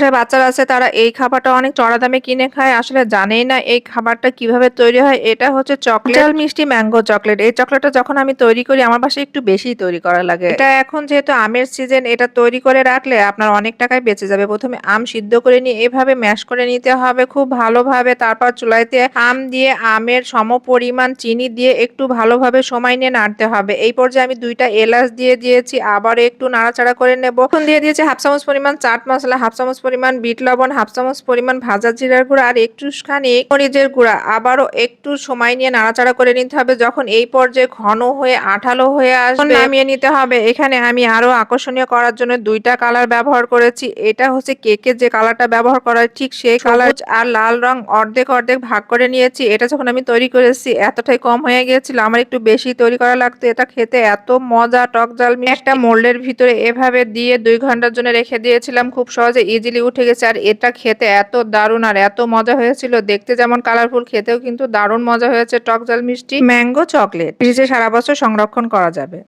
বাসায় বাচ্চারা আছে তারা এই খাবারটা অনেক চড়া দামে কিনে খায়। আসলে জানেই না এই খাবারটা কিভাবে তৈরি হয়। এটা হচ্ছে চকলেট ঝাল মিষ্টি ম্যাঙ্গো চকলেট। এই চকলেটটা যখন আমি তৈরি করি আমার বাসায় একটু বেশিই তৈরি করা লাগে। এটা এখন যেহেতু আমের সিজন এটা তৈরি করে রাখলে আপনার অনেক টাকায় বেঁচে যাবে। ১ম এ আম সিদ্ধ করে নিয়ে এভাবে ম্যাশ করে নিতে হবে খুব ভালোভাবে। তারপর চুলাইতে আম দিয়ে আমের সমপরিমাণ চিনি দিয়ে একটু ভালোভাবে সময় নিয়ে নাড়তে হবে। এই পর্যায়ে আমি ২ টা এলাচ দিয়ে দিয়েছি। আবারও একটু নাড়াচাড়া করে নেব। এখন দিয়ে দিয়েছি ১/২ চামচ পরিমাণ চাট মসলা, ১/২ চামচ পরিমাণ বিট লবণ, ১/২ চামচ পরিমাণ ভাজা জিরার গুঁড়া আর একটুখানি মরিচের গুঁড়া। আবারও একটু সময় নিয়ে নাড়াচাড়া করে নিতে হবে। যখন এই পর্যায়ে ঘন হয়ে আঠালো হয়ে আসবে নামিয়ে নিতে হবে। এখানে আমি আরো আকর্ষণীয় করার জন্য ২ টা কালার ব্যবহার করেছি। এটা হচ্ছে কেকের যে কালারটা ব্যবহার করা হয় ঠিক সেই কালার। সবুজ আর লাল রং অর্ধেক, অর্ধেক ভাগ করে নিয়েছি। এটা যখন আমি তৈরি করেছি এতটাই কম হয়ে গিয়েছিল। আমার একটু বেশি তৈরি করা লাগতো। এটা খেতে এত মজা টক ঝাল মিষ্টি। একটা মোল্ডের ভিতরে এভাবে দিয়ে ২ ঘন্টার জন্য রেখে দিয়েছিলাম। খুব সহজে ইজিলি উঠে গেছে। আর এটা খেতে এত দারুণ আর এত মজা হয়েছিল। দেখতে যেমন কালারফুল খেতেও কিন্তু দারুণ মজা হয়েছে টক ঝাল মিষ্টি ম্যাঙ্গো চকলেট। ফ্রিজে সারা বছর সংরক্ষণ করা যাবে।